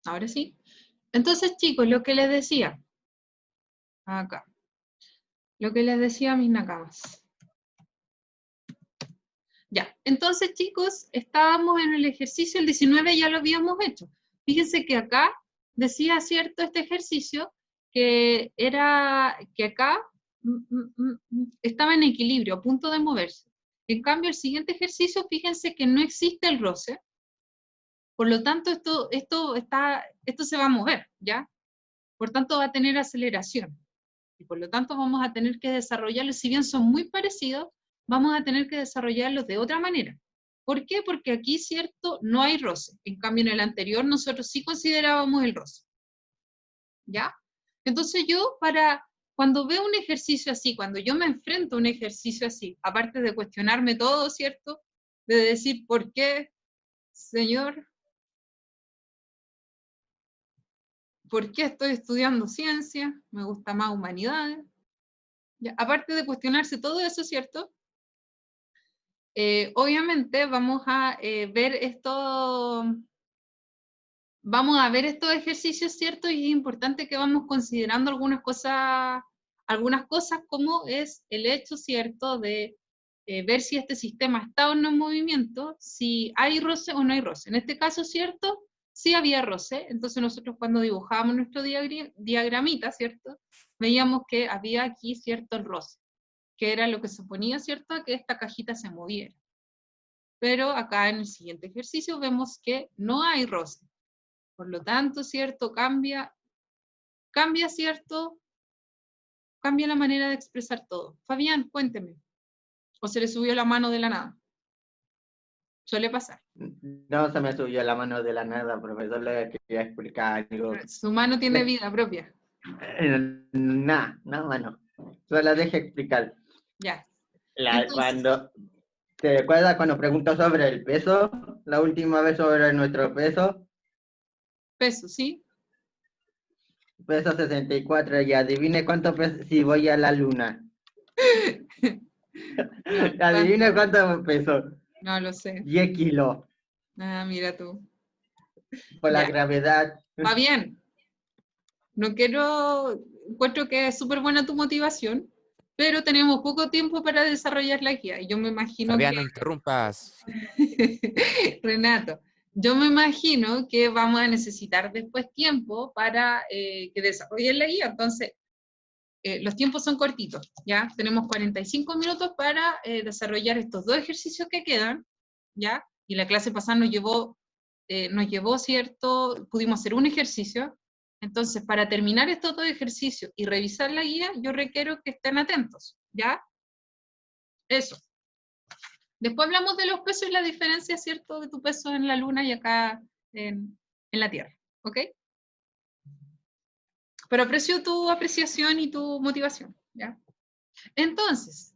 Ahora sí. Entonces, chicos, lo que les decía, acá, lo que les decía a mis nakamas. Ya, entonces, chicos, estábamos en el ejercicio, el 19 ya lo habíamos hecho. Fíjense que acá decía, ¿cierto?, este ejercicio, que era, que acá estaba en equilibrio, a punto de moverse. En cambio, el siguiente ejercicio, fíjense que no existe el roce, por lo tanto, esto se va a mover, ¿ya? Por tanto, va a tener aceleración. Y por lo tanto, vamos a tener que desarrollarlos, si bien son muy parecidos, vamos a tener que desarrollarlos de otra manera. ¿Por qué? Porque aquí, cierto, no hay roce. En cambio, en el anterior, nosotros sí considerábamos el roce. ¿Ya? Entonces yo, cuando veo un ejercicio así, cuando yo me enfrento a un ejercicio así, aparte de cuestionarme todo, ¿cierto? De decir, ¿por qué, señor? ¿Por qué estoy estudiando ciencia? Me gusta más humanidades. Ya, aparte de cuestionarse todo eso, ¿cierto? Obviamente vamos a ver estos ejercicios, ¿cierto? Y es importante que vamos considerando algunas cosas como es el hecho, ¿cierto?, de ver si este sistema está o no en movimiento, si hay roce o no hay roce. En este caso, ¿cierto?, sí había roce, entonces nosotros cuando dibujábamos nuestro diagramita, ¿cierto?, veíamos que había aquí, ¿cierto?, el roce, que era lo que suponía, ¿cierto?, que esta cajita se moviera. Pero acá en el siguiente ejercicio vemos que no hay roce. Por lo tanto, ¿cierto? ¿Cierto? Cambia la manera de expresar todo. Fabián, cuénteme. ¿O se le subió la mano de la nada? Suele pasar. No se me subió la mano de la nada, profesor, le quería explicar algo. Su mano tiene vida propia. No, mano. Solo deje explicar. Ya. Entonces, ¿te recuerdas cuando preguntó sobre el peso? La última vez sobre nuestro peso. peso, ¿sí? Peso 64, y adivine cuánto peso si voy a la luna. No, Adivine cuánto peso. no lo sé. 10 kilos. Ah, mira tú. Por la Ya. gravedad. Fabián, encuentro que es súper buena tu motivación, pero tenemos poco tiempo para desarrollar la guía. Y yo me imagino Fabián, que no interrumpas. Renato, yo me imagino que vamos a necesitar después tiempo para que desarrollen la guía, entonces los tiempos son cortitos, ¿ya? Tenemos 45 minutos para desarrollar estos dos ejercicios que quedan, ¿ya? Y la clase pasada nos llevó, ¿cierto? Pudimos hacer un ejercicio, entonces para terminar estos dos ejercicios y revisar la guía, yo requiero que estén atentos, ¿ya? Eso. Después hablamos de los pesos y la diferencia, ¿cierto?, de tu peso en la luna y acá en la Tierra, ¿ok? Pero aprecio tu apreciación y tu motivación, ¿ya? Entonces,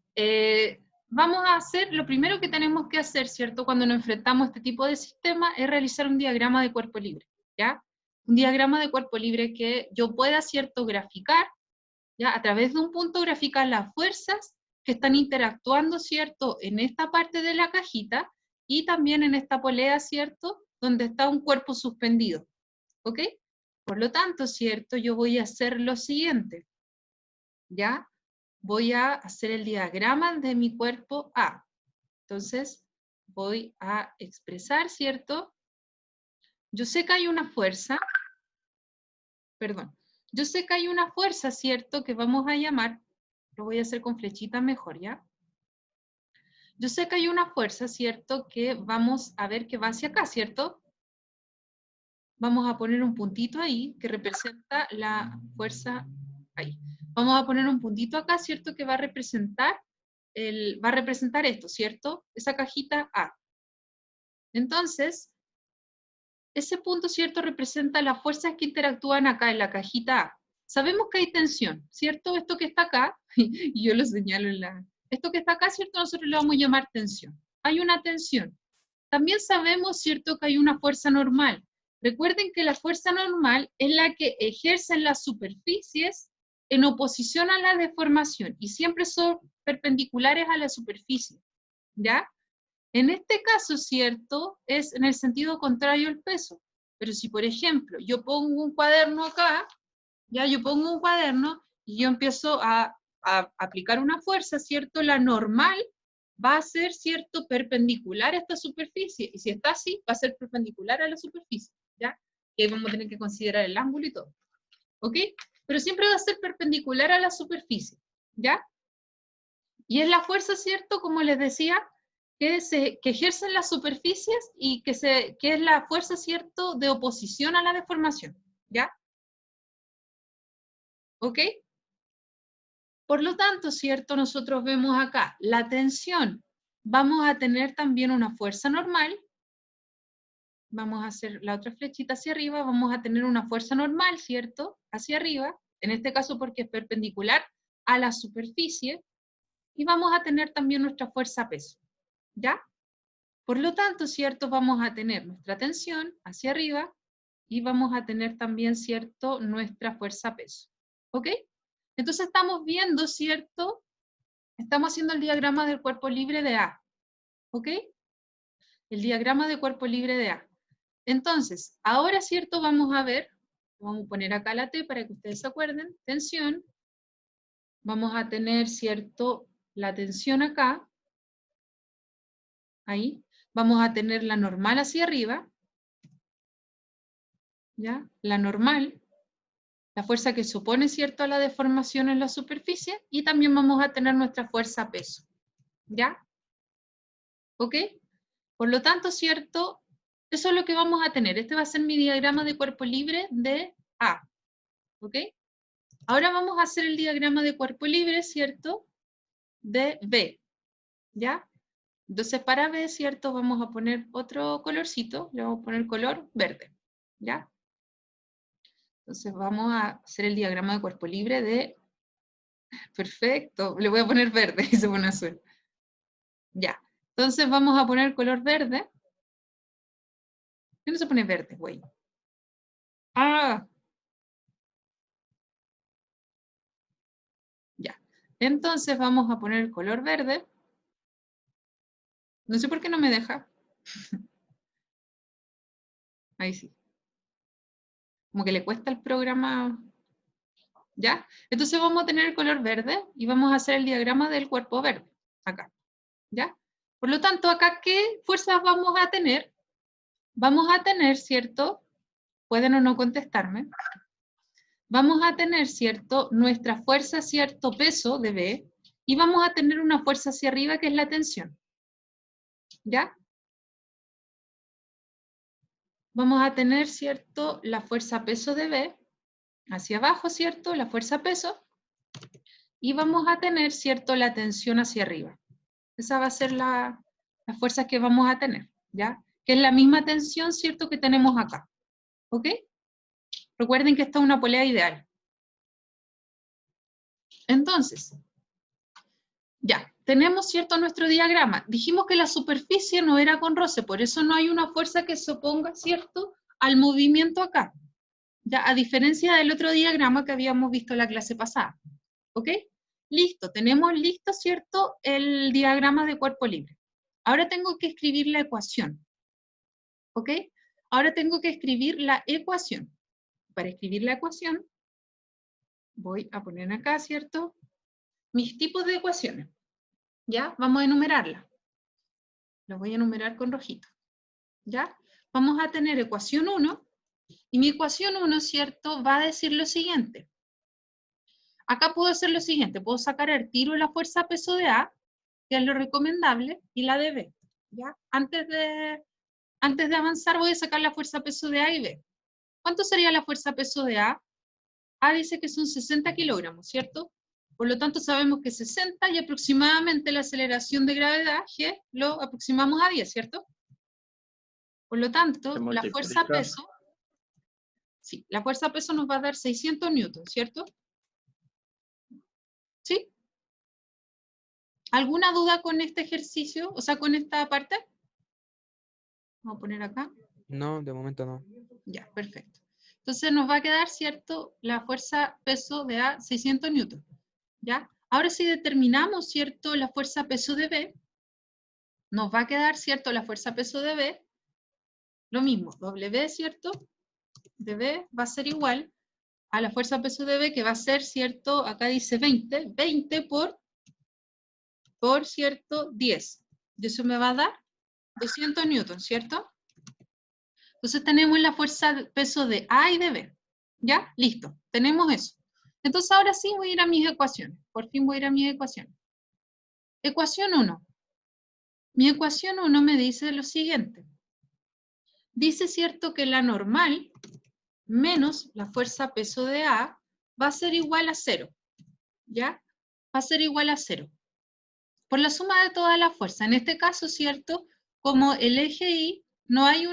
vamos a hacer, lo primero que tenemos que hacer, ¿cierto?, cuando nos enfrentamos a este tipo de sistema es realizar un diagrama de cuerpo libre, ¿ya? Un diagrama de cuerpo libre que yo pueda, ¿cierto?, graficar, ¿ya? A través de un punto graficar las fuerzas que están interactuando, ¿cierto?, en esta parte de la cajita y también en esta polea, ¿cierto?, donde está un cuerpo suspendido, ¿ok? Por lo tanto, ¿cierto?, yo voy a hacer lo siguiente, ¿ya? Voy a hacer el diagrama de mi cuerpo A. Entonces, voy a expresar, ¿cierto? Yo sé que hay una fuerza, perdón, yo sé que hay una fuerza, ¿cierto?, que vamos a llamar, lo voy a hacer con flechita mejor, ¿ya? Yo sé que hay una fuerza, ¿cierto?, que vamos a ver que va hacia acá, ¿cierto? Vamos a poner un puntito ahí que representa la fuerza ahí. Vamos a poner un puntito acá, ¿cierto?, que va a representar esto, ¿cierto? Esa cajita A. Entonces, ese punto, ¿cierto?, representa las fuerzas que interactúan acá en la cajita A. Sabemos que hay tensión, ¿cierto? Esto que está acá, y yo lo señalo esto que está acá, ¿cierto?, nosotros le vamos a llamar tensión. Hay una tensión. También sabemos, ¿cierto?, que hay una fuerza normal. Recuerden que la fuerza normal es la que ejercen las superficies en oposición a la deformación y siempre son perpendiculares a la superficie, ¿ya? En este caso, ¿cierto?, es en el sentido contrario al peso. Pero si, por ejemplo, yo pongo un cuaderno acá, ya yo pongo un cuaderno y yo empiezo a aplicar una fuerza, ¿cierto? La normal va a ser, ¿cierto?, perpendicular a esta superficie. Y si está así, va a ser perpendicular a la superficie, ¿ya? Que vamos a tener que considerar el ángulo y todo. ¿Ok? Pero siempre va a ser perpendicular a la superficie, ¿ya? Y es la fuerza, ¿cierto?, como les decía, que ejercen las superficies y que es la fuerza, ¿cierto?, de oposición a la deformación, ¿ya? ¿Ok? Por lo tanto, ¿cierto?, nosotros vemos acá la tensión. Vamos a tener también una fuerza normal. Vamos a hacer la otra flechita hacia arriba. Vamos a tener una fuerza normal, ¿cierto?, hacia arriba. En este caso porque es perpendicular a la superficie. Y vamos a tener también nuestra fuerza peso, ¿ya? Por lo tanto, ¿cierto?, vamos a tener nuestra tensión hacia arriba y vamos a tener también, ¿cierto?, nuestra fuerza peso. ¿Ok? Entonces estamos viendo, ¿cierto? Estamos haciendo el diagrama del cuerpo libre de A. ¿Ok? El diagrama de cuerpo libre de A. Entonces, ahora, ¿cierto?, vamos a ver, vamos a poner acá la T para que ustedes se acuerden, tensión. Vamos a tener, ¿cierto?, la tensión acá. Ahí. Vamos a tener la normal hacia arriba. ¿Ya? La normal. La fuerza que se opone, ¿cierto?, a la deformación en la superficie. Y también vamos a tener nuestra fuerza peso. ¿Ya? ¿Ok? Por lo tanto, ¿cierto? Eso es lo que vamos a tener. Este va a ser mi diagrama de cuerpo libre de A. ¿Ok? Ahora vamos a hacer el diagrama de cuerpo libre, ¿cierto?, de B. ¿Ya? Entonces para B, ¿cierto?, vamos a poner otro colorcito. Le vamos a poner color verde. ¿Ya? Entonces vamos a hacer el diagrama de cuerpo libre de... Perfecto. Le voy a poner verde y se pone azul. Ya. Entonces vamos a poner color verde. ¿Qué no se pone verde, güey? Ah. Ya. Entonces vamos a poner el color verde. No sé por qué no me deja. Ahí sí. Como que le cuesta el programa. ¿Ya? Entonces vamos a tener el color verde y vamos a hacer el diagrama del cuerpo verde. Acá. ¿Ya? Por lo tanto, acá, ¿qué fuerzas vamos a tener? Vamos a tener, ¿cierto? Pueden o no contestarme. Vamos a tener, ¿cierto?, nuestra fuerza, cierto peso de B, y vamos a tener una fuerza hacia arriba que es la tensión. ¿Ya? Vamos a tener, ¿cierto?, la fuerza peso de B, hacia abajo, ¿cierto?, la fuerza peso, y vamos a tener, ¿cierto?, la tensión hacia arriba. Esa va a ser la fuerza que vamos a tener, ¿ya? Que es la misma tensión, ¿cierto?, que tenemos acá. ¿Ok? Recuerden que esta es una polea ideal. Entonces, ya, tenemos, ¿cierto?, nuestro diagrama. Dijimos que la superficie no era con roce, por eso no hay una fuerza que se oponga, ¿cierto?, al movimiento acá. Ya, a diferencia del otro diagrama que habíamos visto en la clase pasada. ¿Ok? Listo, tenemos listo, ¿cierto?, el diagrama de cuerpo libre. Ahora tengo que escribir la ecuación. ¿Ok? Ahora tengo que escribir la ecuación. Para escribir la ecuación, voy a poner acá, ¿cierto?, mis tipos de ecuaciones. ¿Ya? Vamos a enumerarla. Lo voy a enumerar con rojito. ¿Ya? Vamos a tener ecuación 1, y mi ecuación 1, ¿cierto?, va a decir lo siguiente. Acá puedo hacer lo siguiente, puedo sacar el tiro de la fuerza peso de A, que es lo recomendable, y la de B. ¿Ya? Antes de avanzar voy a sacar la fuerza peso de A y B. ¿Cuánto sería la fuerza peso de A? A dice que son 60 kilogramos, ¿cierto? Por lo tanto sabemos que 60 y aproximadamente la aceleración de gravedad, G, lo aproximamos a 10, ¿cierto? Por lo tanto, la fuerza peso, sí, la fuerza peso nos va a dar 600 newtons, ¿cierto? ¿Sí? ¿Alguna duda con este ejercicio? O sea, con esta parte. Vamos a poner acá. No, de momento no. Ya, perfecto. Entonces nos va a quedar, ¿cierto?, la fuerza peso de A 600 newtons. ¿Ya? Ahora si determinamos, ¿cierto?, la fuerza peso de B, nos va a quedar, ¿cierto?, la fuerza peso de B lo mismo, W, ¿cierto? De B va a ser igual a la fuerza peso de B, que va a ser, ¿cierto? Acá dice 20, 20 por ¿cierto? 10. Y eso me va a dar 200 newtons, ¿cierto? Entonces tenemos la fuerza peso de A y de B. ¿Ya? Listo. Tenemos eso. Entonces ahora sí voy a ir a mis ecuaciones. Por fin voy a ir a mis ecuaciones. Ecuación 1. Mi ecuación 1 me dice lo siguiente. Dice, ¿cierto?, que la normal menos la fuerza peso de A va a ser igual a 0. ¿Ya? Va a ser igual a 0. Por la suma de todas las fuerzas. En este caso, ¿cierto?, como el eje Y, no hay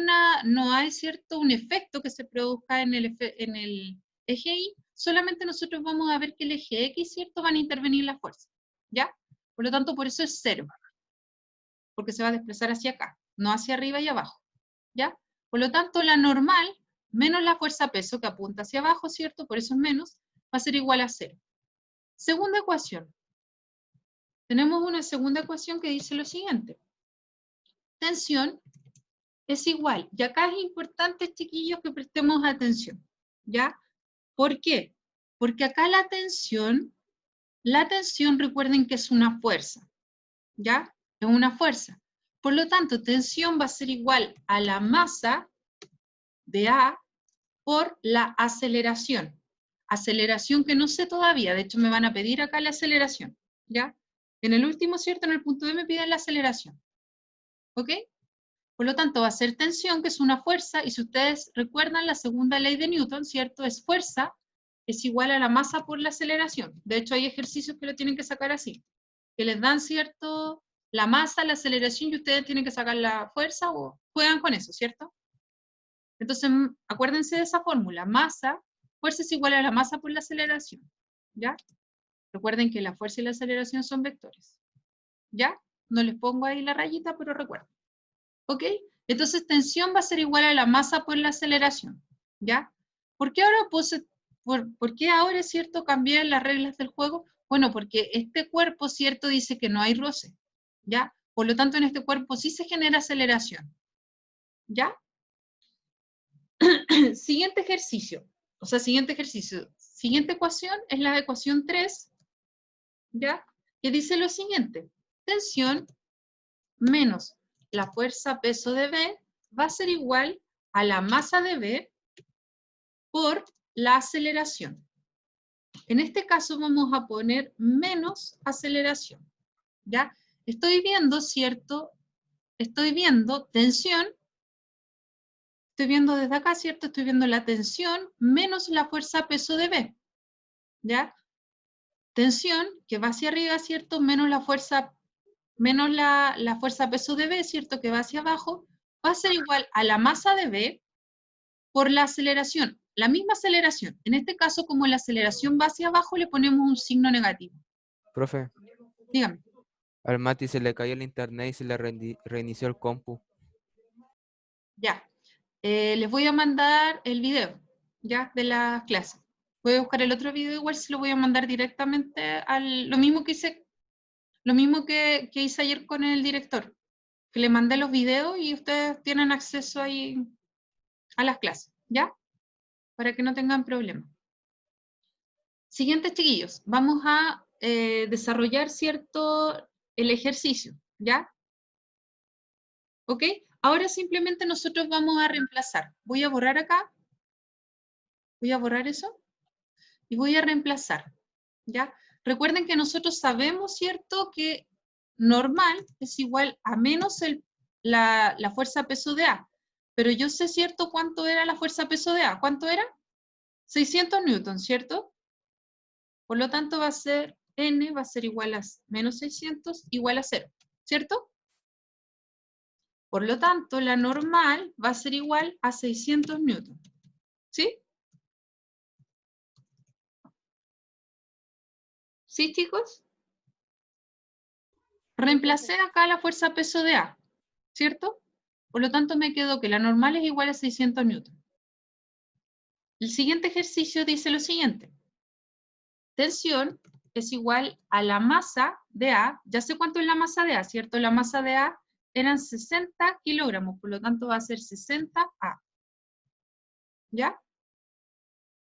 ¿cierto?, un efecto que se produzca en el eje Y, solamente nosotros vamos a ver que el eje X, ¿cierto?, van a intervenir las fuerzas. ¿Ya? Por lo tanto, por eso es 0. Porque se va a desplazar hacia acá, no hacia arriba y abajo. ¿Ya? Por lo tanto, la normal menos la fuerza peso que apunta hacia abajo, ¿cierto? Por eso es menos, va a ser igual a 0. Segunda ecuación. Tenemos una segunda ecuación que dice lo siguiente. Tensión es igual. Y acá es importante, chiquillos, que prestemos atención. ¿Ya? ¿Por qué? Porque acá la tensión, recuerden que es una fuerza. ¿Ya? Es una fuerza. Por lo tanto, tensión va a ser igual a la masa de A por la aceleración. Aceleración que no sé todavía, de hecho me van a pedir acá la aceleración, ¿ya? En el último, ¿cierto? En el punto D me piden la aceleración, ¿ok? Por lo tanto va a ser tensión, que es una fuerza, y si ustedes recuerdan la segunda ley de Newton, ¿cierto? Es fuerza, es igual a la masa por la aceleración. De hecho hay ejercicios que lo tienen que sacar así, que les dan, ¿cierto?, la masa, la aceleración, y ustedes tienen que sacar la fuerza o juegan con eso, ¿cierto? Entonces, acuérdense de esa fórmula. Masa, fuerza es igual a la masa por la aceleración. ¿Ya? Recuerden que la fuerza y la aceleración son vectores. ¿Ya? No les pongo ahí la rayita, pero recuerden. ¿Ok? Entonces, tensión va a ser igual a la masa por la aceleración. ¿Ya? ¿Por qué ahora por qué ahora, es cierto, cambié las reglas del juego? Bueno, porque este cuerpo, cierto, dice que no hay roce. ¿Ya? Por lo tanto, en este cuerpo sí se genera aceleración. ¿Ya? Siguiente ejercicio. Siguiente ecuación es la ecuación 3, ¿ya? Que dice lo siguiente. Tensión menos la fuerza peso de B va a ser igual a la masa de B por la aceleración. En este caso vamos a poner menos aceleración, ¿ya? Estoy viendo, ¿cierto? Estoy viendo tensión. Estoy viendo desde acá, ¿cierto? Estoy viendo la tensión menos la fuerza peso de B, ¿ya? Tensión que va hacia arriba, ¿cierto? Menos la fuerza peso de B, ¿cierto? Que va hacia abajo, va a ser igual a la masa de B por la aceleración. La misma aceleración. En este caso, como la aceleración va hacia abajo, le ponemos un signo negativo. Profe, Dígame. al Mati se le cayó el internet y se le reinició el compu. Ya. Les voy a mandar el video, ya, de las clases. Voy a buscar el otro video, igual se lo voy a mandar directamente lo mismo que hice. Lo mismo que hice ayer con el director, que le mandé los videos y ustedes tienen acceso ahí a las clases, ¿ya? Para que no tengan problema. Siguientes, chiquillos, vamos a desarrollar, ¿cierto?, el ejercicio, ¿ya? ¿Ok? Ahora simplemente nosotros vamos a reemplazar. Voy a borrar acá. Voy a borrar eso. Y voy a reemplazar, ¿ya? Recuerden que nosotros sabemos, ¿cierto?, que normal es igual a menos la fuerza peso de A. Pero yo sé, ¿cierto?, cuánto era la fuerza peso de A. ¿Cuánto era? 600 newtons, ¿cierto? Por lo tanto va a ser N, va a ser igual a menos 600, igual a 0, ¿cierto? Por lo tanto, la normal va a ser igual a 600 newtons, ¿sí? ¿Sí, chicos? Reemplacé acá la fuerza peso de A, ¿cierto? Por lo tanto, me quedó que la normal es igual a 600 newtons. El siguiente ejercicio dice lo siguiente. Tensión es igual a la masa de A. Ya sé cuánto es la masa de A, ¿cierto? La masa de A eran 60 kilogramos, por lo tanto va a ser 60A. ¿Ya?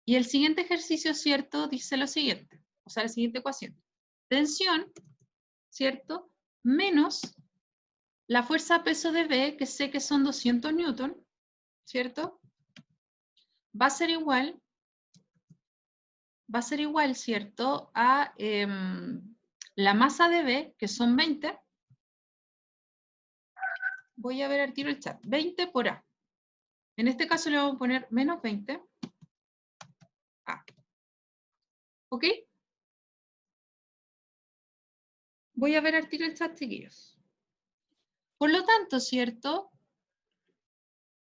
Y el siguiente ejercicio, ¿cierto? Dice lo siguiente, o sea, la siguiente ecuación. Tensión, ¿cierto? Menos la fuerza peso de B, que sé que son 200 newton, ¿cierto? Va a ser igual, ¿cierto? A la masa de B, que son 20. Voy a ver al tiro el chat. 20 por A. En este caso le vamos a poner menos 20 A. ¿Ok? Voy a ver al tiro el chat, chiquillos. Por lo tanto, ¿cierto?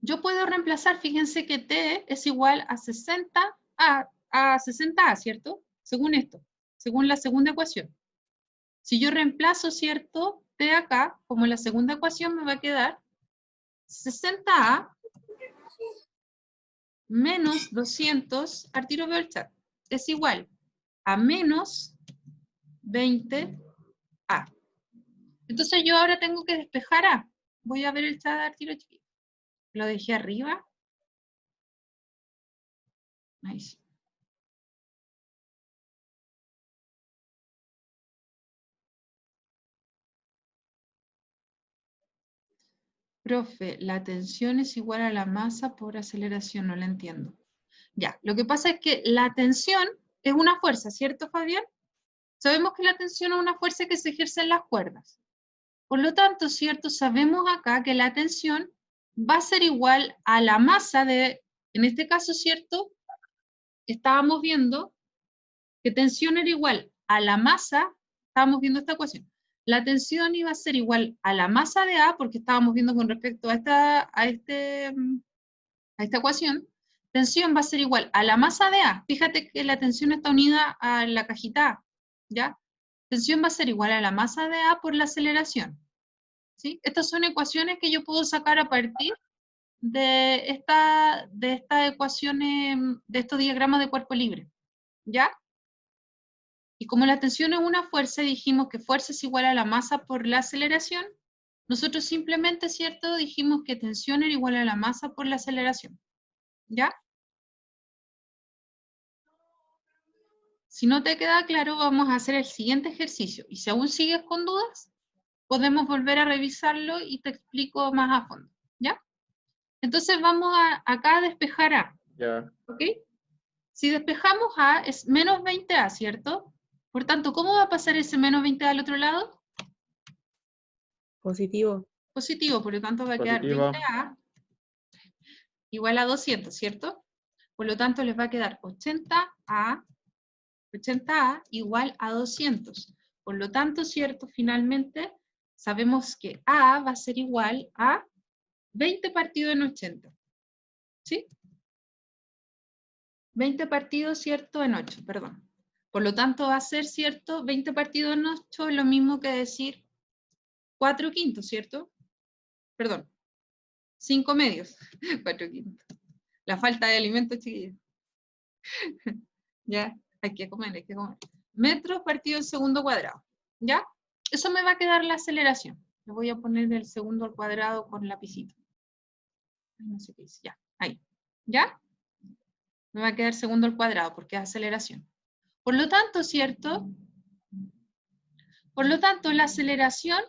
Yo puedo reemplazar, fíjense que T es igual a 60A, ¿cierto? Según esto, según la segunda ecuación. Si yo reemplazo, ¿cierto? T acá, como la segunda ecuación me va a quedar 60A menos 200, al tiro veo el chat, es igual a menos 20A. Entonces yo ahora tengo que despejar A. Voy a ver el chat al tiro chiquito. Lo dejé arriba. Ahí sí. Profe, la tensión es igual a la masa por aceleración, no la entiendo. Ya, lo que pasa es que la tensión es una fuerza, ¿cierto, Fabián? Sabemos que la tensión es una fuerza que se ejerce en las cuerdas. Por lo tanto, ¿cierto? Sabemos acá que la tensión va a ser igual a la masa de, en este caso, ¿cierto? Estábamos viendo que tensión era igual a la masa, estábamos viendo esta ecuación. La tensión iba a ser igual a la masa de A, porque estábamos viendo con respecto a esta ecuación, tensión va a ser igual a la masa de A. Fíjate que la tensión está unida a la cajita A, ¿ya? Tensión va a ser igual a la masa de A por la aceleración. ¿Sí? Estas son ecuaciones que yo puedo sacar a partir de estas ecuaciones, de estos diagramas de cuerpo libre, ¿ya? Y como la tensión es una fuerza, dijimos que fuerza es igual a la masa por la aceleración, nosotros simplemente, ¿cierto? Dijimos que tensión era igual a la masa por la aceleración, ¿ya? Si no te queda claro, vamos a hacer el siguiente ejercicio. Y si aún sigues con dudas, podemos volver a revisarlo y te explico más a fondo, ¿ya? Entonces vamos acá a despejar A, Ya. ¿ok? Si despejamos A es menos 20A, ¿cierto? Por tanto, ¿cómo va a pasar ese menos 20A al otro lado? Positivo. Positivo, por lo tanto va a quedar Positivo. 20A igual a 200, ¿cierto? Por lo tanto les va a quedar 80A igual a 200. Por lo tanto, ¿cierto? Finalmente sabemos que A va a ser igual a 20 partido en 80. ¿Sí? 20 partidos, ¿cierto? En 8, perdón. Por lo tanto, va a ser, ¿cierto? 20 partidos en 8 es lo mismo que decir 4 quintos, ¿cierto? Perdón. 5 medios. 4 quintos. La falta de alimentos, chiquillos. Ya, hay que comer, hay que comer. Metros partido en segundo cuadrado. ¿Ya? Eso me va a quedar la aceleración. Le voy a poner el segundo al cuadrado con lapicito. No sé qué dice. Ya, ahí. ¿Ya? Me va a quedar segundo al cuadrado porque es aceleración. Por lo tanto, ¿cierto? Por lo tanto, la aceleración,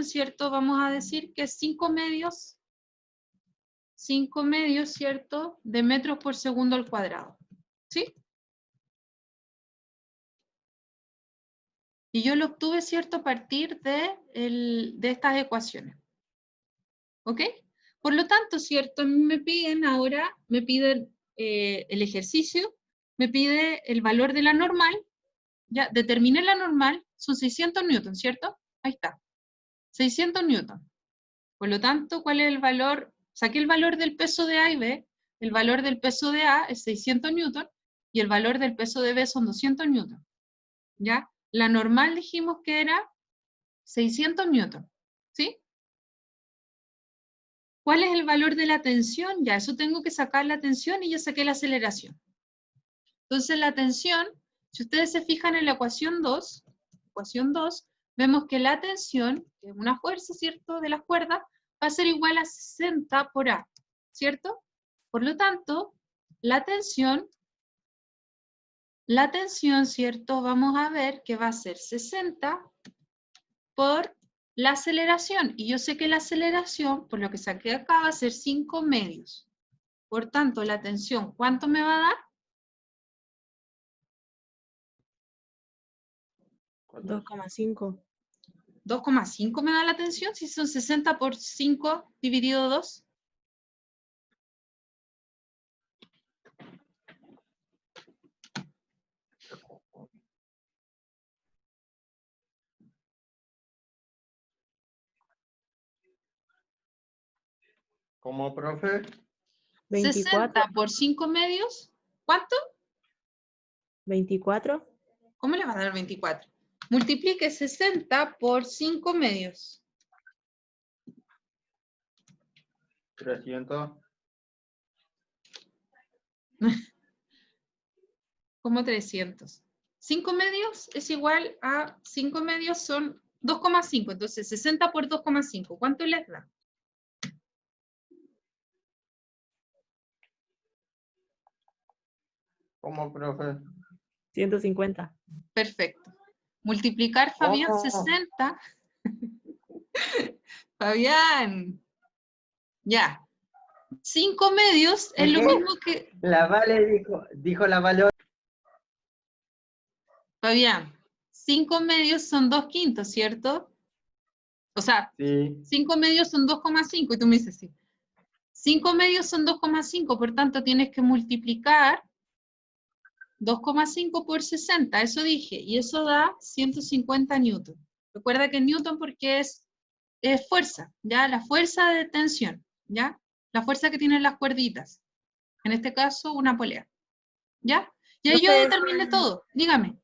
¿cierto? Vamos a decir que es 5 medios, ¿cierto? De metros por segundo al cuadrado. ¿Sí? Y yo lo obtuve, ¿cierto? A partir de estas ecuaciones. ¿Ok? Por lo tanto, ¿cierto? Me piden ahora, el ejercicio, me pide el valor de la normal, ya determiné la normal, son 600 newtons, ¿cierto? Ahí está, 600 newtons. Por lo tanto, ¿cuál es el valor? Saqué el valor del peso de A y B, el valor del peso de A es 600 newtons y el valor del peso de B son 200 newtons, ¿ya? La normal dijimos que era 600 newtons, ¿sí? ¿Cuál es el valor de la tensión? Ya, eso tengo que sacar la tensión y ya saqué la aceleración. Entonces la tensión, si ustedes se fijan en la ecuación 2, vemos que la tensión, que es una fuerza, ¿cierto?, de las cuerdas, va a ser igual a 60 por A, ¿cierto? Por lo tanto, la tensión, ¿cierto?, vamos a ver que va a ser 60 por la aceleración. Y yo sé que la aceleración, por lo que saqué acá, va a ser 5 medios. Por tanto, la tensión, ¿cuánto me va a dar? 2,5. 2,5 me da la tensión, si son 60 por 5 dividido 2. ¿Cómo, profe? 24. 60 por 5 medios, ¿cuánto? 24. ¿Cómo le va a dar 24? Multiplique 60 por 5 medios. 300. Como 300. 5 medios es igual a 5 medios son 2,5. Entonces 60 por 2,5. ¿Cuánto les da? ¿Cómo, profe? 150. Perfecto. Multiplicar, Fabián, ¿Cómo? 60. Fabián. Ya. 5 medios es lo mismo que... La Vale dijo la Vale. Fabián, 5 medios son 2 quintos, ¿cierto? O sea, Sí. 5 medios son 2,5 y tú me dices sí. 5 medios son 2,5, por tanto tienes que multiplicar 2,5 por 60, eso dije, y eso da 150 newton. Recuerda que newton porque es fuerza, ¿ya? La fuerza de tensión, ¿ya? La fuerza que tienen las cuerditas. En este caso, una polea, ¿ya? Y ahí yo Profe, determiné todo, dígame.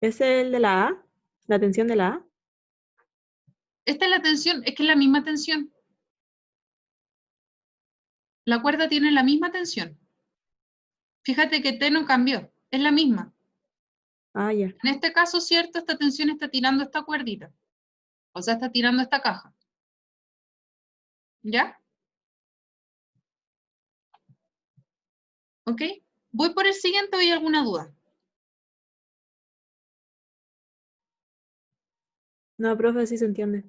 ¿es el de la A? ¿La tensión de la A? Esta es la tensión, es que es la misma tensión. La cuerda tiene la misma tensión. Fíjate que T no cambió, es la misma. Ah, ya. En este caso, ¿cierto? Esta tensión está tirando esta cuerdita. O sea, está tirando esta caja. ¿Ya? ¿Ok? Voy por el siguiente o hay alguna duda. No, profe, sí se entiende.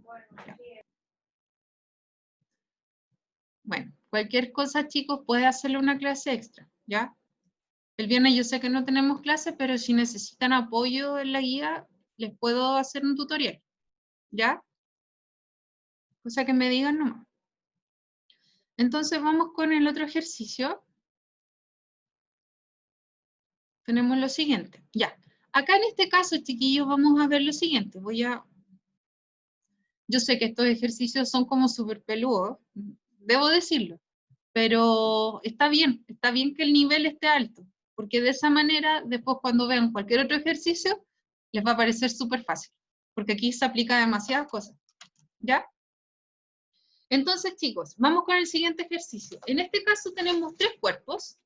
Bueno, cualquier cosa, chicos, puede hacerle una clase extra, ¿ya? El viernes yo sé que no tenemos clase, pero si necesitan apoyo en la guía, les puedo hacer un tutorial, ¿ya? Cosa que me digan nomás. Entonces vamos con el otro ejercicio. Tenemos lo siguiente, ya. Acá en este caso, chiquillos, vamos a ver lo siguiente. Yo sé que estos ejercicios son como súper peludos, debo decirlo, pero está bien que el nivel esté alto, porque de esa manera, después cuando vean cualquier otro ejercicio, les va a parecer súper fácil, porque aquí se aplica demasiadas cosas, ¿ya? Entonces, chicos, vamos con el siguiente ejercicio. En este caso tenemos 3 cuerpos,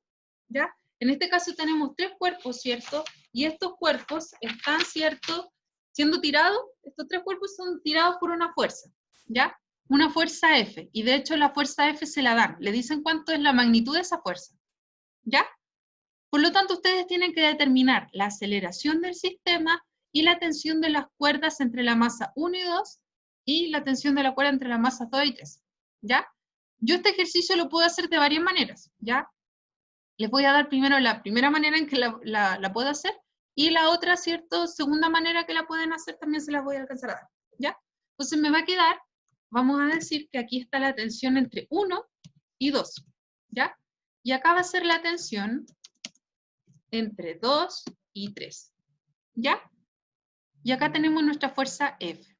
¿ya? En este caso tenemos 3 cuerpos, ¿cierto? Y estos cuerpos están, ¿cierto?, siendo tirados, estos 3 cuerpos son tirados por una fuerza, ¿ya? Una fuerza F, y de hecho la fuerza F se la dan, le dicen cuánto es la magnitud de esa fuerza, ¿ya? Por lo tanto, ustedes tienen que determinar la aceleración del sistema y la tensión de las cuerdas entre la masa 1 y 2, y la tensión de la cuerda entre las masas 2 y 3, ¿ya? Yo este ejercicio lo puedo hacer de varias maneras, ¿ya? Les voy a dar primero la primera manera en que la puedo hacer, y la otra, ¿cierto?, segunda manera que la pueden hacer también se las voy a alcanzar a dar, ¿ya? Entonces me va a quedar, vamos a decir que aquí está la tensión entre 1 y 2, ¿ya? Y acá va a ser la tensión entre 2 y 3, ¿ya? Y acá tenemos nuestra fuerza F,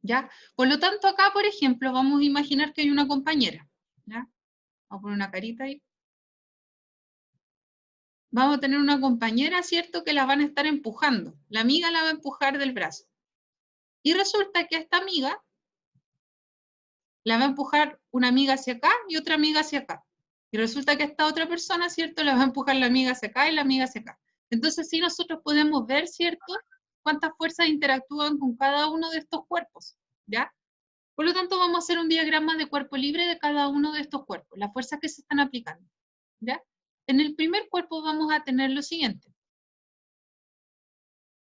¿ya? Por lo tanto, acá, por ejemplo, vamos a imaginar que hay una compañera, ¿ya? Vamos a poner una carita ahí. Vamos a tener una compañera, ¿cierto?, que la van a estar empujando. La amiga la va a empujar del brazo. Y resulta que a esta amiga la va a empujar una amiga hacia acá y otra amiga hacia acá. Y resulta que a esta otra persona, ¿cierto?, la va a empujar la amiga hacia acá y la amiga hacia acá. Entonces, sí, nosotros podemos ver, ¿cierto?, cuántas fuerzas interactúan con cada uno de estos cuerpos, ¿ya? Por lo tanto, vamos a hacer un diagrama de cuerpo libre de cada uno de estos cuerpos, las fuerzas que se están aplicando, ¿ya? En el primer cuerpo vamos a tener lo siguiente.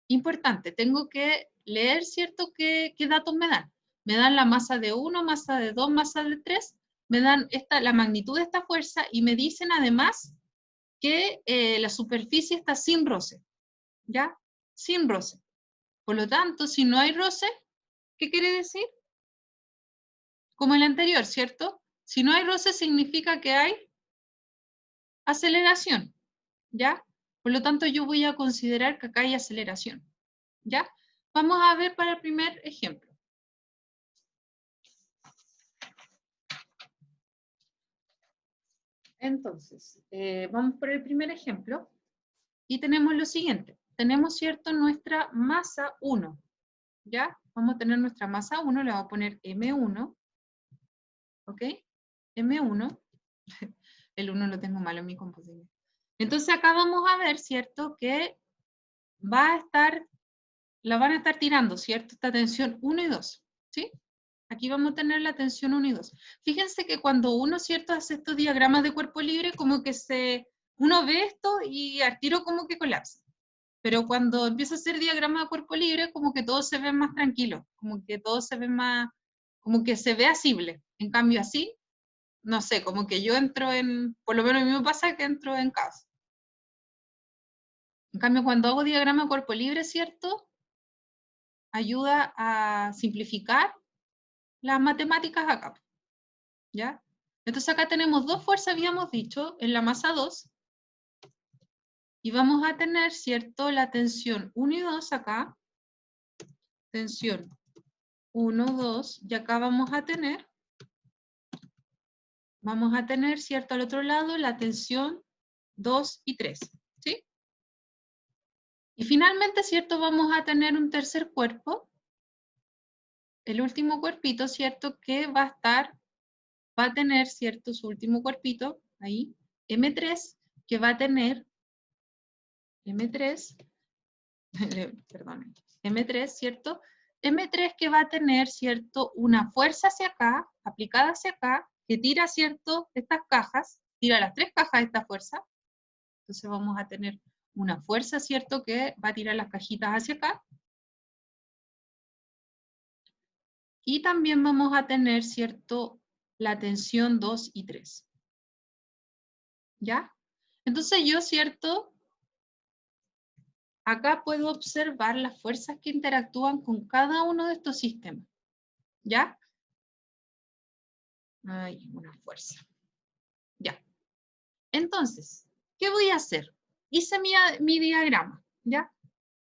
Importante, tengo que leer, ¿cierto?, qué datos me dan. Me dan la masa de 1, masa de 2, masa de 3, me dan la magnitud de esta fuerza y me dicen además que la superficie está sin roce, ¿ya? Sin roce. Por lo tanto, si no hay roce, ¿qué quiere decir? Como el anterior, ¿cierto? Si no hay roce significa que hay aceleración, ¿ya? Por lo tanto, yo voy a considerar que acá hay aceleración, ¿ya? Vamos a ver para el primer ejemplo. Entonces, vamos por el primer ejemplo y tenemos lo siguiente. Tenemos, ¿cierto?, nuestra masa 1, ¿ya? Vamos a tener nuestra masa 1, le vamos a poner M1, ¿ok? M1, el 1 lo tengo malo en mi composición. Entonces acá vamos a ver, ¿cierto?, que la van a estar tirando, ¿cierto?, esta tensión 1 y 2, ¿sí? Aquí vamos a tener la tensión 1 y 2. Fíjense que cuando uno, ¿cierto?, hace estos diagramas de cuerpo libre, como que uno ve esto y al tiro como que colapsa. Pero cuando empieza a hacer diagrama de cuerpo libre, como que todo se ve más tranquilo, como que todo se ve más, como que se ve asible. En cambio así, no sé, como que yo entro por lo menos a mí me pasa que entro en caos. En cambio, cuando hago diagrama de cuerpo libre, ¿cierto?, ayuda a simplificar las matemáticas acá, ¿ya? Entonces acá tenemos dos fuerzas, habíamos dicho, en la masa 2, y vamos a tener, ¿cierto?, la tensión 1 y 2 acá, tensión 1, 2, y acá vamos a tener, ¿cierto?, al otro lado la tensión 2 y 3, ¿sí? Y finalmente, ¿cierto?, vamos a tener un tercer cuerpo, el último cuerpito, ¿cierto?, que va a tener, ¿cierto?, su último cuerpito, ahí, M3, que va a tener, M3, perdón, M3, ¿cierto? M3 que va a tener, ¿cierto?, una fuerza hacia acá, aplicada hacia acá, que tira, ¿cierto?, estas cajas, tira las 3 cajas de esta fuerza. Entonces vamos a tener una fuerza, ¿cierto?, que va a tirar las cajitas hacia acá. Y también vamos a tener, ¿cierto?, la tensión 2 y 3. ¿Ya? Entonces yo, ¿cierto?, acá puedo observar las fuerzas que interactúan con cada uno de estos sistemas. ¿Ya? Hay una fuerza. Ya. Entonces, ¿qué voy a hacer? Hice mi diagrama, ¿ya?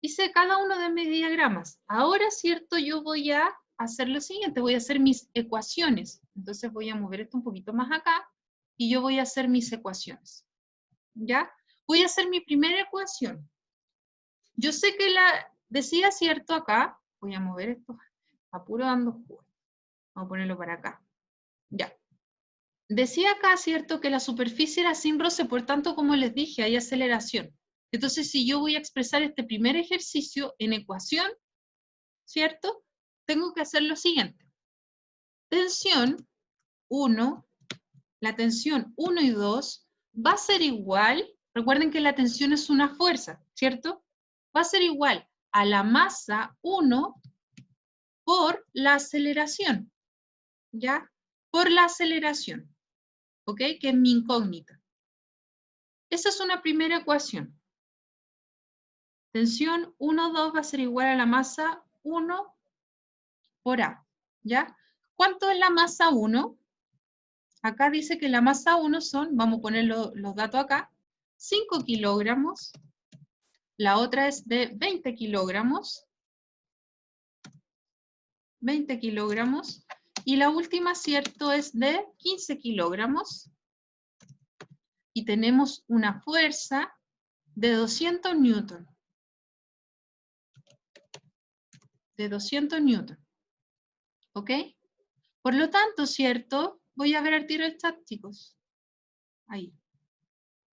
Hice cada uno de mis diagramas. Ahora, ¿cierto? Yo voy a hacer lo siguiente, voy a hacer mis ecuaciones. Entonces voy a mover esto un poquito más acá y yo voy a hacer mis ecuaciones. ¿Ya? Voy a hacer mi primera ecuación. Yo sé que decía, ¿cierto? Acá, voy a mover esto, apuro dando jugo. Vamos a ponerlo para acá. Ya. Decía acá, ¿cierto?, que la superficie era sin roce, por tanto, como les dije, hay aceleración. Entonces, si yo voy a expresar este primer ejercicio en ecuación, ¿cierto?, tengo que hacer lo siguiente. Tensión 1, la tensión 1 y 2 va a ser igual, recuerden que la tensión es una fuerza, ¿cierto? Va a ser igual a la masa 1 por la aceleración, ¿ya? Por la aceleración, ¿ok? Que es mi incógnita. Esa es una primera ecuación. Tensión 1, 2 va a ser igual a la masa 1 por A, ¿ya? ¿Cuánto es la masa 1? Acá dice que la masa 1 son, vamos a poner los datos acá, 5 kilogramos. La otra es de 20 kilogramos. 20 kilogramos. Y la última, ¿cierto?, es de 15 kilogramos. Y tenemos una fuerza de 200 newton. De 200 newton. ¿Ok? Por lo tanto, ¿cierto? Voy a ver el tiro del chat, chicos. Ahí.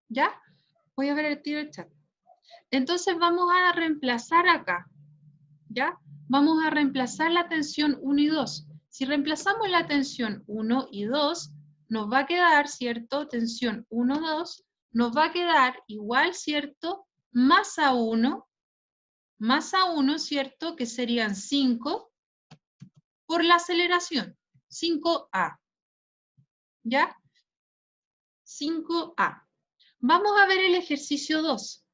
¿Ya? Voy a ver el tiro del chat. Entonces vamos a reemplazar acá. ¿ya? Vamos a reemplazar la tensión 1 y 2. Si reemplazamos la tensión 1 y 2, nos va a quedar, ¿cierto? Tensión 1, 2, nos va a quedar igual, ¿cierto? Más a 1, ¿cierto? Que serían 5 por la aceleración, 5A, ¿ya? 5A. Vamos a ver el ejercicio 2.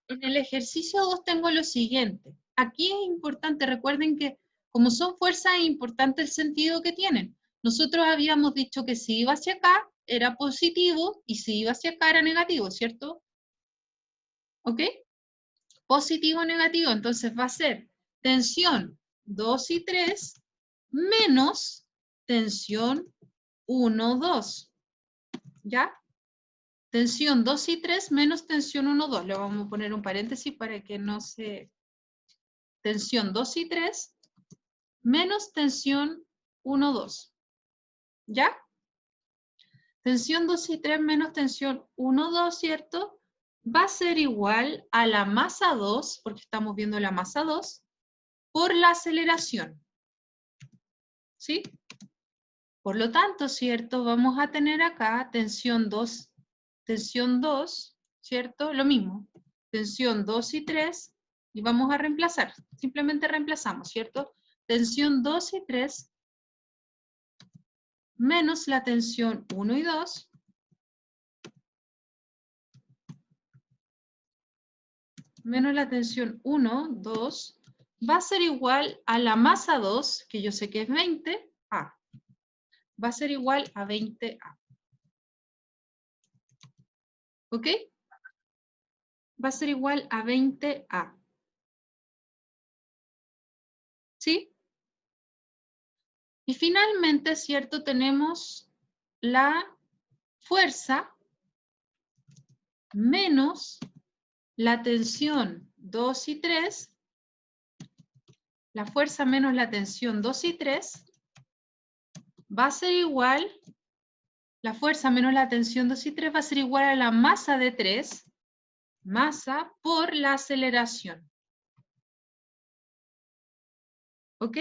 En el ejercicio 2 tengo lo siguiente. Aquí es importante, recuerden que como son fuerzas es importante el sentido que tienen. Nosotros habíamos dicho que si iba hacia acá era positivo y si iba hacia acá era negativo, ¿cierto? ¿Ok? Positivo o negativo, entonces va a ser tensión 2 y 3 menos tensión 1, 2. ¿Ya? Tensión 2 y 3 menos tensión 1, 2. Le vamos a poner un paréntesis para que no se... Tensión 2 y 3 menos tensión 1, 2. ¿Ya? Tensión 2 y 3 menos tensión 1, 2, ¿cierto? Va a ser igual a la masa 2, porque estamos viendo la masa 2, por la aceleración. ¿Sí? Por lo tanto, ¿cierto? Vamos a tener acá tensión 2, ¿cierto? Lo mismo. Tensión 2 y 3, y vamos a reemplazar. Simplemente reemplazamos, ¿cierto? Tensión 2 y 3 menos la tensión 1 y 2, menos la tensión 1, 2, va a ser igual a la masa 2, que yo sé que es 20A. Va a ser igual a 20A. ¿Ok? Va a ser igual a 20A. ¿Sí? Y finalmente, ¿cierto? Tenemos la fuerza menos la tensión 2 y 3, la fuerza menos la tensión 2 y 3, va a ser igual, la fuerza menos la tensión 2 y 3 va a ser igual a la masa de 3, masa por la aceleración. ¿Ok?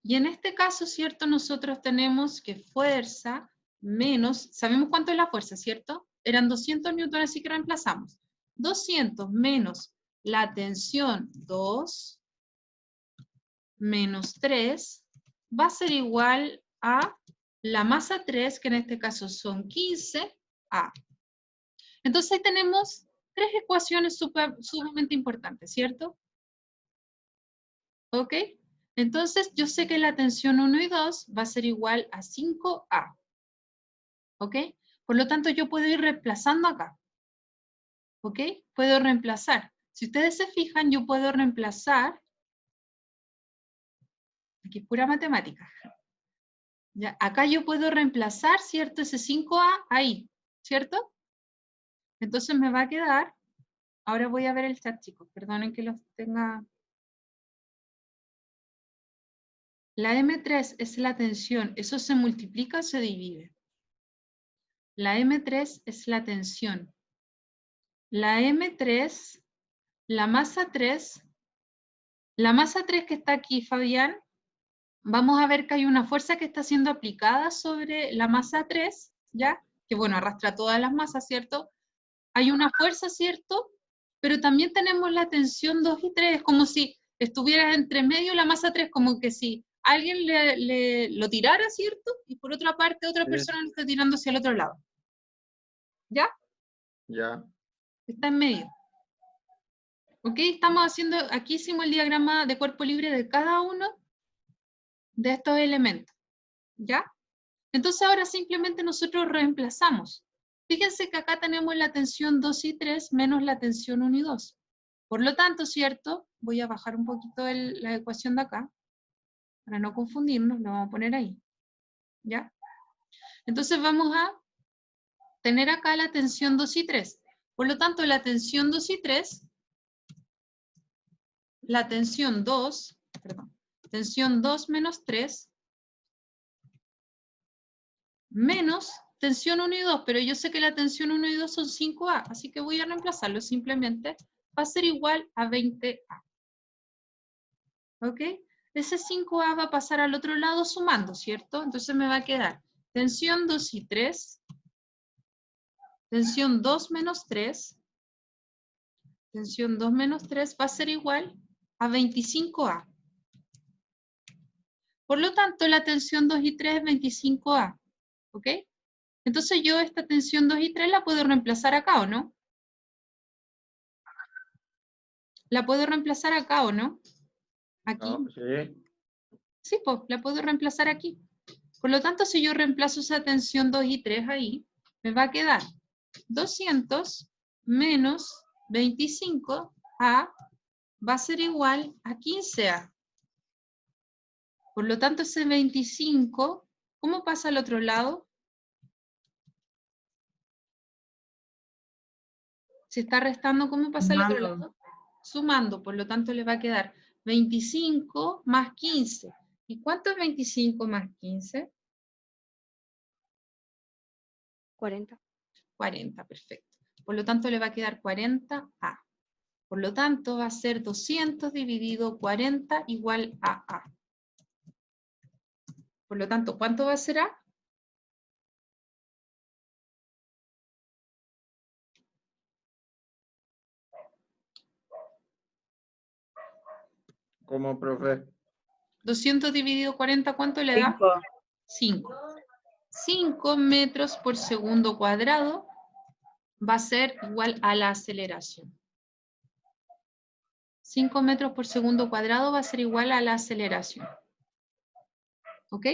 Y en este caso, ¿cierto? Nosotros tenemos que fuerza menos, sabemos cuánto es la fuerza, ¿cierto? Eran 200 newtones, así que reemplazamos. 200 menos la tensión 2 menos 3 va a ser igual a la masa 3, que en este caso son 15A. Entonces ahí tenemos tres ecuaciones sumamente importantes, ¿cierto? ¿Ok? Entonces yo sé que la tensión 1 y 2 va a ser igual a 5A. ¿Ok? Por lo tanto yo puedo ir reemplazando acá. ¿Ok? Puedo reemplazar. Si ustedes se fijan, yo puedo reemplazar, aquí es pura matemática. Ya, acá yo puedo reemplazar, ¿cierto? Ese 5A ahí, ¿cierto? Entonces me va a quedar, ahora voy a ver el chat, chicos, perdonen que los tenga. La M3 es la tensión, ¿eso se multiplica o se divide? La M3 es la tensión. La M3, la masa 3 que está aquí, Fabián, vamos a ver que hay una fuerza que está siendo aplicada sobre la masa 3, ¿ya? Que bueno, arrastra todas las masas, ¿cierto? Hay una fuerza, ¿cierto? Pero también tenemos la tensión 2 y 3, es como si estuviera entre medio la masa 3, como que si alguien lo tirara, ¿cierto? Y por otra parte otra persona lo está tirando hacia el otro lado. ¿Ya? Ya. Está en medio. ¿Ok? Estamos haciendo, aquí hicimos el diagrama de cuerpo libre de cada uno de estos elementos. ¿Ya? Entonces ahora simplemente nosotros reemplazamos. Fíjense que acá tenemos la tensión 2 y 3 menos la tensión 1 y 2. Por lo tanto, ¿cierto? Voy a bajar un poquito la ecuación de acá, para no confundirnos, lo vamos a poner ahí. ¿Ya? Entonces vamos a tener acá la tensión 2 y 3. Por lo tanto, la tensión 2 y 3, la tensión 2, perdón, tensión 2 menos 3, menos tensión 1 y 2, pero yo sé que la tensión 1 y 2 son 5A, así que voy a reemplazarlo simplemente, va a ser igual a 20A. ¿Ok? Ese 5A va a pasar al otro lado sumando, ¿cierto? Entonces me va a quedar tensión 2 y 3, tensión 2 menos 3, tensión 2 menos 3 va a ser igual a 25A. Por lo tanto, la tensión 2 y 3 es 25A. ¿Ok? Entonces yo esta tensión 2 y 3 la puedo reemplazar acá, ¿o no? La puedo reemplazar acá, ¿o no? Aquí. No, sí. Sí, pues, la puedo reemplazar aquí. Por lo tanto, si yo reemplazo esa tensión 2 y 3 ahí, me va a quedar 200 menos 25A va a ser igual a 15A. Por lo tanto, ese 25, ¿cómo pasa al otro lado? Si está restando, ¿cómo pasa al otro lado? Sumando, por lo tanto le va a quedar 25 más 15. ¿Y cuánto es 25 más 15? 40. 40, perfecto. Por lo tanto le va a quedar 40A. Por lo tanto va a ser 200 dividido 40 igual a A. Por lo tanto, ¿cuánto va a ser A? ¿Cómo, profe? 200 dividido 40, ¿cuánto le da? 5. 5 metros por segundo cuadrado va a ser igual a la aceleración. 5 metros por segundo cuadrado va a ser igual a la aceleración. ¿Ok?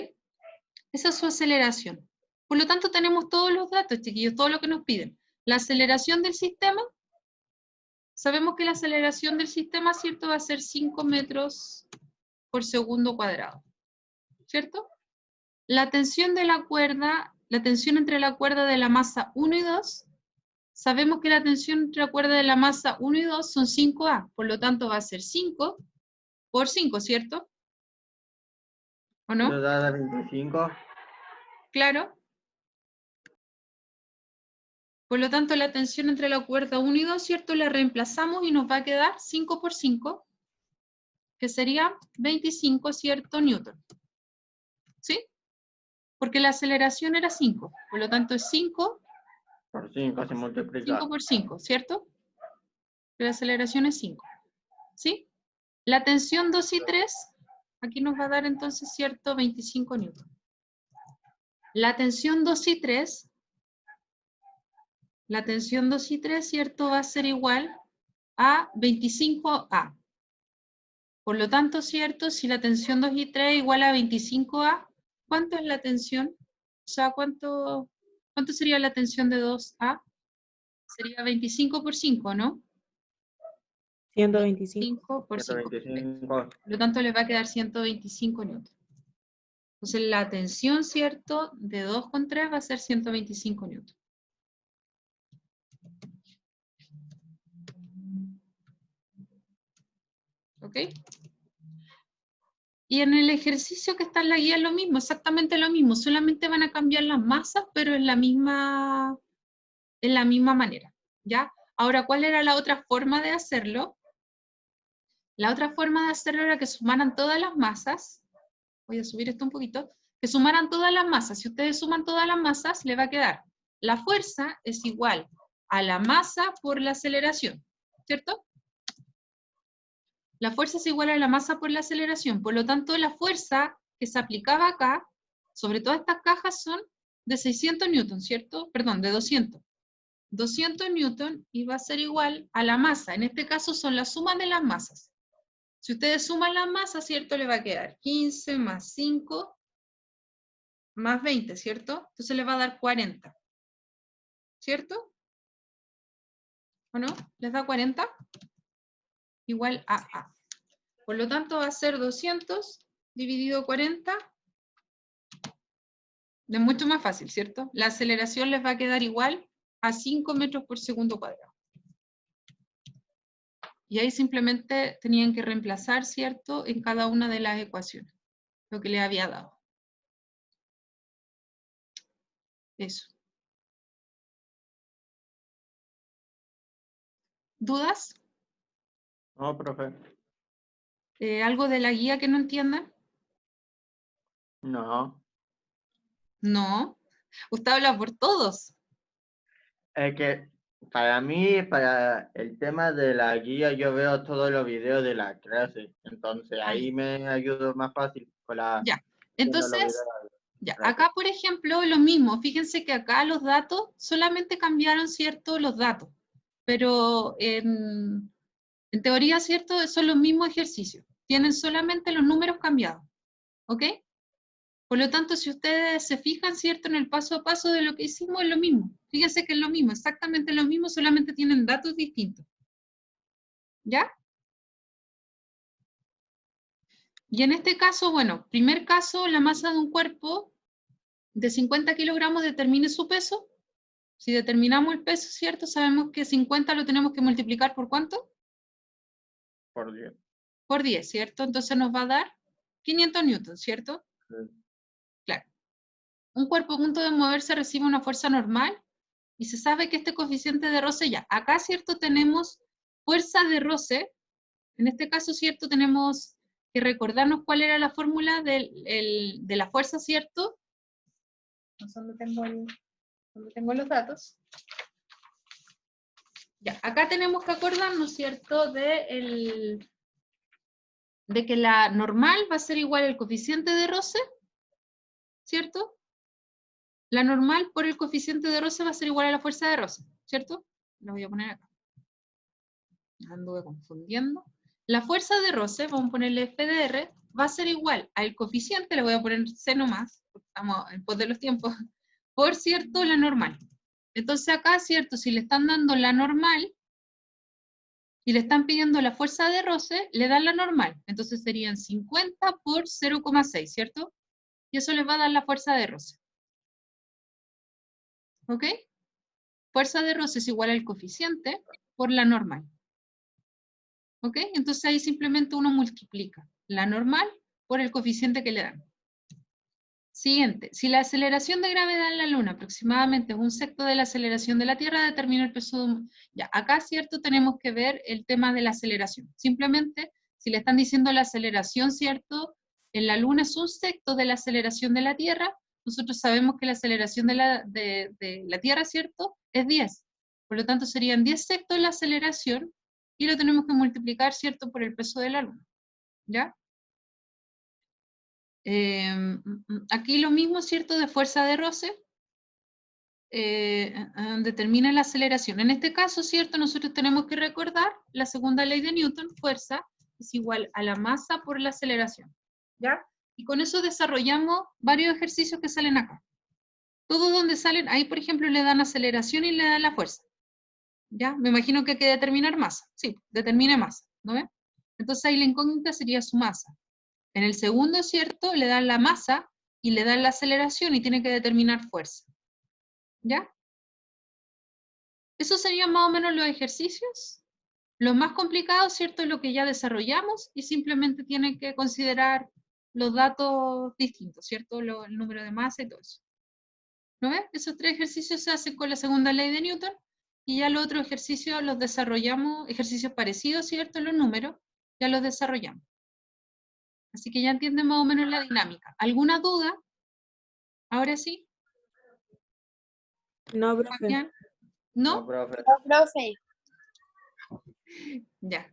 Esa es su aceleración. Por lo tanto, tenemos todos los datos, chiquillos, todo lo que nos piden. La aceleración del sistema, sabemos que la aceleración del sistema, ¿cierto? Va a ser 5 metros por segundo cuadrado, ¿cierto? La tensión de la cuerda, la tensión entre la cuerda de la masa 1 y 2, sabemos que la tensión entre la cuerda de la masa 1 y 2 son 5A, por lo tanto va a ser 5 por 5, ¿cierto? ¿O no? Nos da 25. Claro. Por lo tanto, la tensión entre la cuerda 1 y 2, ¿cierto? La reemplazamos y nos va a quedar 5 por 5, que sería 25, ¿cierto? Newton. ¿Sí? Porque la aceleración era 5. Por lo tanto, es 5 Por 5 se multiplica. por 5, ¿cierto? La aceleración es 5. ¿Sí? La tensión 2 y 3, aquí nos va a dar entonces, ¿cierto? 25 newton. La tensión 2 y 3, la tensión 2 y 3, ¿cierto? Va a ser igual a 25A. Por lo tanto, ¿cierto? Si la tensión 2 y 3 es igual a 25A, ¿cuánto es la tensión? O sea, ¿cuánto sería la tensión de 2A? Sería 25 por 5, ¿no? 125. 5 por 5. 125. Por lo tanto, le va a quedar 125 newton. Entonces, la tensión, ¿cierto? De 2 con 3 va a ser 125 newton. ¿Ok? Y en el ejercicio que está en la guía es lo mismo, exactamente lo mismo, solamente van a cambiar las masas, pero en la misma manera, ¿ya? Ahora, ¿cuál era la otra forma de hacerlo? La otra forma de hacerlo era que sumaran todas las masas, voy a subir esto un poquito, que sumaran todas las masas. Si ustedes suman todas las masas, le va a quedar, la fuerza es igual a la masa por la aceleración, ¿cierto? La fuerza es igual a la masa por la aceleración, por lo tanto la fuerza que se aplicaba acá, sobre todas estas cajas, son de 600 newton, ¿cierto? Perdón, de 200. 200 newton y va a ser igual a la masa. En este caso son la suma de las masas. Si ustedes suman las masas, ¿cierto? Le va a quedar 15 más 5 más 20, ¿cierto? Entonces le va a dar 40. ¿Cierto? ¿O no? ¿Les da 40? Igual a A. Por lo tanto va a ser 200 dividido 40. Es mucho más fácil, ¿cierto? La aceleración les va a quedar igual a 5 metros por segundo cuadrado. Y ahí simplemente tenían que reemplazar, ¿cierto? En cada una de las ecuaciones, lo que les había dado. Eso. ¿Dudas? No, profe. ¿Algo de la guía que no entiendan? No. No. Usted habla por todos. Es que para mí, para el tema de la guía, yo veo todos los videos de la clase. Entonces Ahí. ahí me ayudo más fácil con Ya. viendo los videos Entonces, de ya. la clase. Acá, por ejemplo, lo mismo. Fíjense que acá los datos solamente cambiaron, ¿cierto? Los datos. Pero en teoría, ¿cierto? Son los mismos ejercicios. Tienen solamente los números cambiados. ¿Ok? Por lo tanto, si ustedes se fijan, ¿cierto? En el paso a paso de lo que hicimos es lo mismo. Fíjense que es lo mismo, exactamente lo mismo, solamente tienen datos distintos. ¿Ya? Y en este caso, bueno, primer caso, la masa de un cuerpo de 50 kilogramos determine su peso. Si determinamos el peso, ¿cierto? Sabemos que 50 lo tenemos que multiplicar ¿por cuánto? Por 10. Por 10, ¿cierto? Entonces nos va a dar 500 newtons, ¿cierto? Sí. Claro. Un cuerpo a punto de moverse recibe una fuerza normal y se sabe que este coeficiente de roce ya. Acá, ¿cierto? Tenemos fuerza de roce. En este caso, ¿cierto? Tenemos que recordarnos cuál era la fórmula de la fuerza, ¿cierto? No sé dónde tengo los datos. Ya, acá tenemos que acordarnos, ¿cierto? De que la normal va a ser igual al coeficiente de roce, ¿cierto? La normal por el coeficiente de roce va a ser igual a la fuerza de roce, ¿cierto? La voy a poner acá. Anduve confundiendo. La fuerza de roce, vamos a ponerle FDR, va a ser igual al coeficiente, le voy a poner C nomás, porque estamos en pos de los tiempos, por cierto, la normal. Entonces acá, cierto, si le están dando la normal y le están pidiendo la fuerza de roce, le dan la normal. Entonces serían 50 por 0,6, ¿cierto? Y eso les va a dar la fuerza de roce. ¿Ok? Fuerza de roce es igual al coeficiente por la normal. ¿Ok? Entonces ahí simplemente uno multiplica la normal por el coeficiente que le dan. Siguiente, si la aceleración de gravedad en la Luna aproximadamente es un sexto de la aceleración de la Tierra, determina el peso de un... Ya, acá, ¿cierto? Tenemos que ver el tema de la aceleración. Simplemente, si le están diciendo la aceleración, ¿cierto? En la Luna es un sexto de la aceleración de la Tierra, nosotros sabemos que la aceleración de la Tierra, ¿cierto? Es 10. Por lo tanto, serían 10 sextos la aceleración y lo tenemos que multiplicar, ¿cierto? Por el peso de la Luna. ¿Ya? Aquí lo mismo, ¿cierto? De fuerza de roce, determina la aceleración. En este caso, ¿cierto? Nosotros tenemos que recordar la segunda ley de Newton, fuerza es igual a la masa por la aceleración. ¿Ya? Y con eso desarrollamos varios ejercicios que salen acá. Todos donde salen, ahí por ejemplo le dan aceleración y le dan la fuerza. ¿Ya? Me imagino que hay que determinar masa. Sí, determine masa, ¿no ven? Entonces ahí la incógnita sería su masa. En el segundo, ¿cierto? Le dan la masa y le dan la aceleración y tiene que determinar fuerza. ¿Ya? Esos serían más o menos los ejercicios. Lo más complicado, ¿cierto? Es lo que ya desarrollamos y simplemente tienen que considerar los datos distintos, ¿cierto? El número de masa y todo eso. ¿No ves? Esos 3 ejercicios se hacen con la segunda ley de Newton y ya los otros ejercicios los desarrollamos, ejercicios parecidos, ¿cierto? Los números, ya los desarrollamos. Así que ya entienden más o menos la dinámica. ¿Alguna duda? Ahora sí. No, profe. Fabián. No, ¿No? profe. Profe. Ya.